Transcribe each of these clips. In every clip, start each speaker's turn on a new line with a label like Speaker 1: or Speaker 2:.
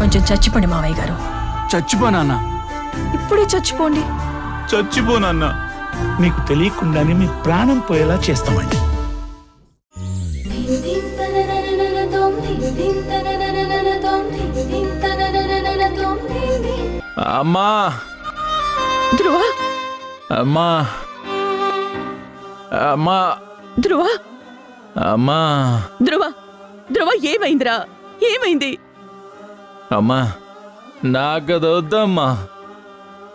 Speaker 1: కొంచెం చచ్చిపోండి మావయ్య గారు.
Speaker 2: చచ్చిపోనా?
Speaker 1: ఇప్పుడే చచ్చిపోండి.
Speaker 2: చచ్చిపోనన్నా. మీకు తెలియకుండానే మీ ప్రాణం పోయేలా చేస్తామండి. అమ్మా
Speaker 3: ధ్రువ,
Speaker 2: అమ్మా అమ్మా
Speaker 3: ధ్రువ,
Speaker 2: అమ్మా
Speaker 3: ధ్రువ, ధ్రువ, ఏమైందిరా? ఏమైంది?
Speaker 2: అమ్మా నాకు అది వద్దమ్మా.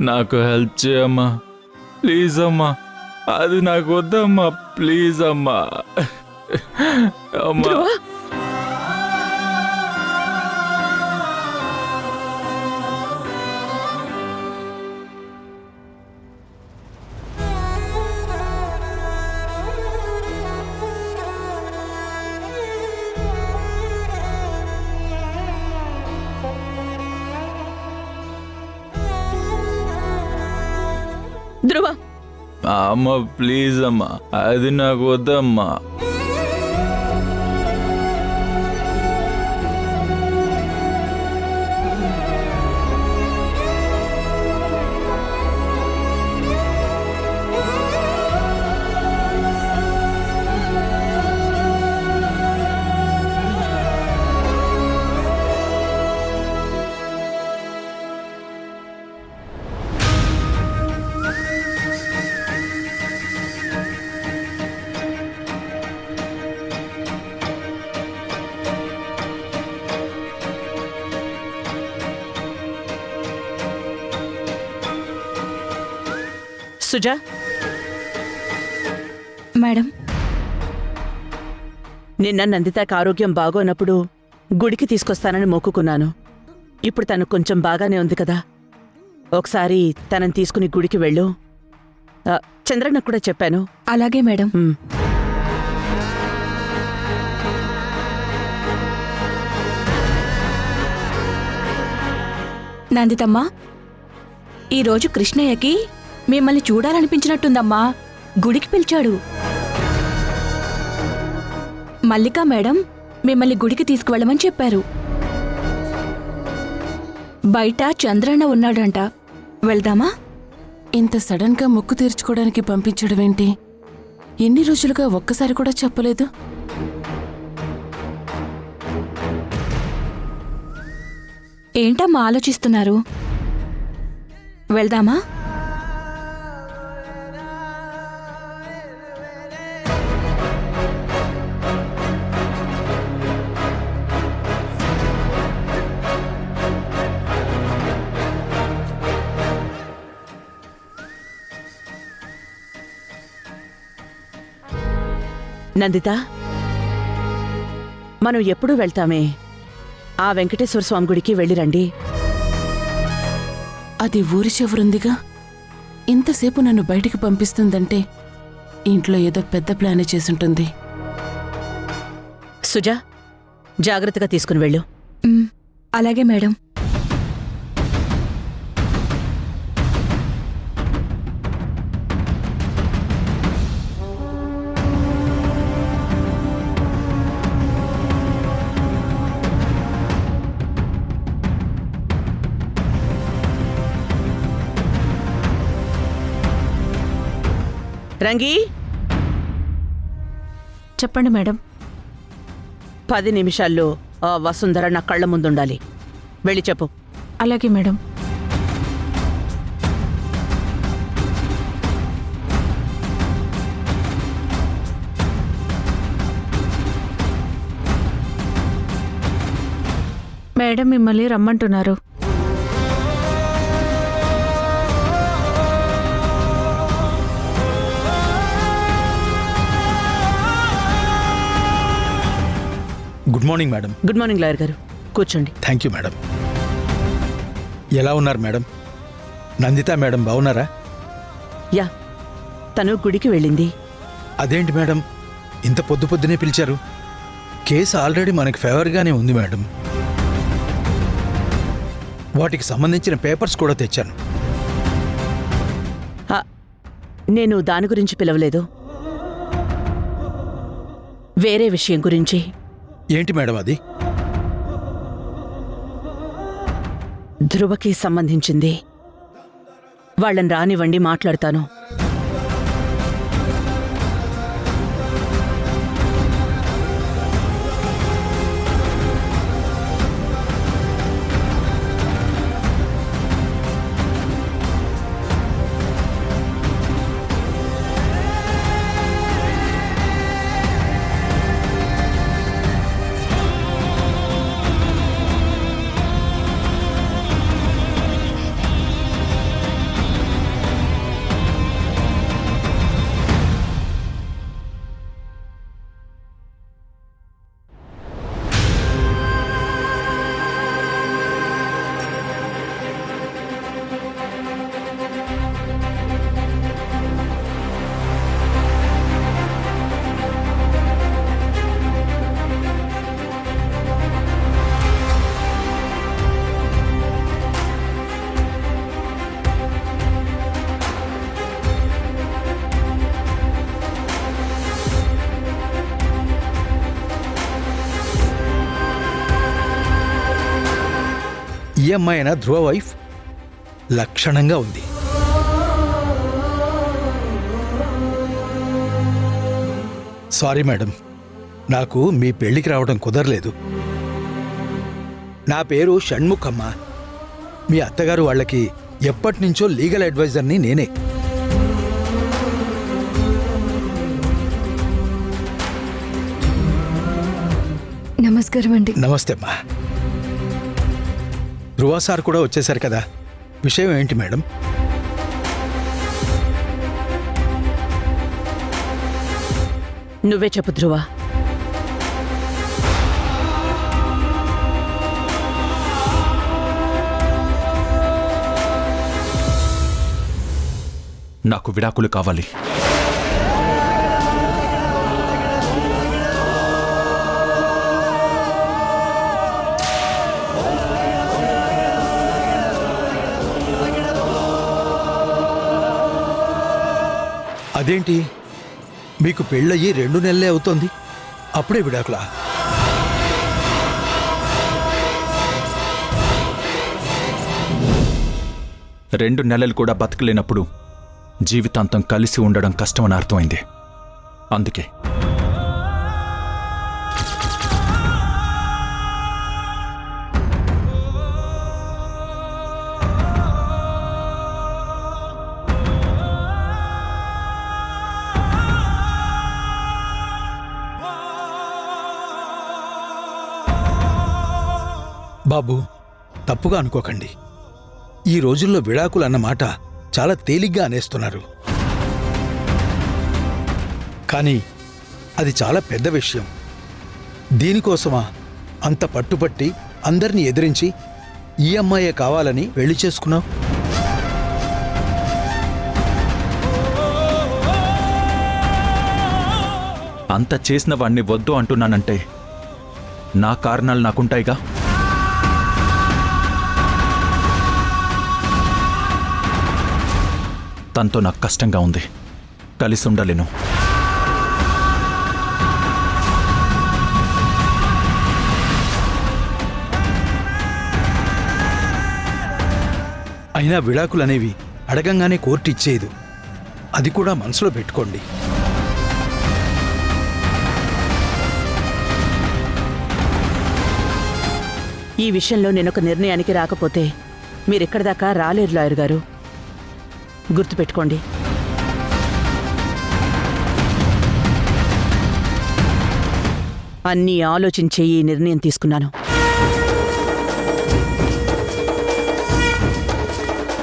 Speaker 2: నాకు హెల్ప్ చేయమ్మా ప్లీజ్ అమ్మా. అది నాకు వద్దమ్మా ప్లీజ్ అమ్మా. అమ్మా
Speaker 3: ధ్రువ, ధ్రువ,
Speaker 2: అమ్మ ప్లీజ్ అమ్మా. అది నాకు వద్దమ్మా.
Speaker 3: సుజా,
Speaker 1: మేడం,
Speaker 3: నిన్న నందితకి ఆరోగ్యం బాగోనప్పుడు గుడికి తీసుకొస్తానని మొక్కుకున్నాను. ఇప్పుడు తను కొంచెం బాగానే ఉంది కదా, ఒకసారి తనని తీసుకుని గుడికి వెళ్ళు. చంద్రన్నకు కూడా చెప్పాను.
Speaker 1: అలాగే మేడం. నందితమ్మా, ఈరోజు కృష్ణయ్యకి మిమ్మల్ని చూడాలనిపించినట్టుందమ్మా. గుడికి పిలిచాడు. మల్లికా మేడం మిమ్మల్ని గుడికి తీసుకువెళ్ళమని చెప్పారు. బయట చంద్రన్న ఉన్నాడంట. వెళ్దామా?
Speaker 4: ఇంత సడన్ గా మొక్కు తీర్చుకోవడానికి పంపించడం ఏంటి? ఎన్ని రోజులుగా ఒక్కసారి కూడా చెప్పలేదు.
Speaker 1: ఏంటమ్మా ఆలోచిస్తున్నారు? వెళ్దామా?
Speaker 3: నందిత, మనం ఎప్పుడూ వెళ్తామే. ఆ వెంకటేశ్వర స్వామి గుడికి వెళ్ళిరండి.
Speaker 4: అది ఊరి చివరుందిగా. ఇంతసేపు నన్ను బయటికి పంపిస్తుందంటే ఇంట్లో ఏదో పెద్ద ప్లానే చేసుంటుంది.
Speaker 3: సుజా, జాగ్రత్తగా తీసుకుని వెళ్ళు.
Speaker 1: అలాగే మేడం.
Speaker 3: రంగి,
Speaker 5: చెప్పండి మేడం.
Speaker 3: 10 నిమిషాల్లో ఆ వసుంధర నా కళ్ళ ముందుండాలి. వెళ్ళి చెప్పు.
Speaker 5: అలాగే మేడం. మేడం మిమ్మల్ని రమ్మంటున్నారు.
Speaker 6: Good morning madam.
Speaker 3: Good morning lawyer గారు, కూర్చోండి.
Speaker 6: Thank you madam. ఎలా ఉన్నారు మేడం? నందిత మేడం బాగున్నారా?
Speaker 3: యా, తను గుడికి వెళ్ళింది.
Speaker 6: అదేంటి మేడం ఇంత పొద్దు పొద్దునే పిలిచారు? కేసు ఆల్రెడీ మనకి ఫేవర్గానే ఉంది మేడం. వాటికి సంబంధించిన పేపర్స్ కూడా తెచ్చాను.
Speaker 3: నేను దాని గురించి పిలవలేదు, వేరే విషయం గురించి.
Speaker 6: ఏంటి మేడం అది?
Speaker 3: ధ్రువకి సంబంధించింది. వాళ్ళని రానివ్వండి, మాట్లాడతాను.
Speaker 6: ఈ అమ్మాయినా ధ్రువ వైఫ్? లక్షణంగా ఉంది. సారీ మేడం, నాకు మీ పెళ్లికి రావడం కుదరలేదు. నా పేరు షణ్ముఖమ్మ. మీ అత్తగారు వాళ్ళకి ఎప్పటినుంచో లీగల్ అడ్వైజర్ని నేనే.
Speaker 7: నమస్కారం అండి.
Speaker 6: నమస్తే అమ్మా. ధ్రువ సార్ కూడా వచ్చేశారు కదా, విషయం ఏంటి మేడం?
Speaker 3: నువ్వే చెప్పు ధ్రువ.
Speaker 2: నాకు విడాకులు కావాలి.
Speaker 6: అదేంటి, మీకు పెళ్ళయ్యి 2 నెలలే అవుతోంది, అప్పుడే విడాకులా?
Speaker 2: రెండు నెలలు కూడా బతకలేనప్పుడు జీవితాంతం కలిసి ఉండడం కష్టమని అర్థమైంది. అందుకే
Speaker 6: బాబు, తప్పుగా అనుకోకండి. ఈ రోజుల్లో విడాకులు అన్న మాట చాలా తేలిగ్గా అనేస్తున్నారు. కానీ అది చాలా పెద్ద విషయం. దీనికోసమా అంత పట్టుపట్టి అందరినీ ఎదిరించి ఈ అమ్మాయే కావాలని పెళ్లి చేసుకున్నావు?
Speaker 2: అంత చేసిన వాణ్ణి వద్దు అంటున్నానంటే నా కారణాలు నాకుంటాయిగా. తనతో నాకు కష్టంగా ఉంది, కలిసి ఉండలేను.
Speaker 6: అయినా విడాకులనేవి అడగంగానే కోర్టు ఇచ్చేది. అది కూడా మనసులో పెట్టుకోండి.
Speaker 3: ఈ విషయంలో నేనొక నిర్ణయానికి రాకపోతే మీరెక్కడి దాకా రాలేరు లాయర్ గారు. గుర్తుపెట్టుకోండి. అన్నీ ఆలోచించే ఈ నిర్ణయం తీసుకున్నాను.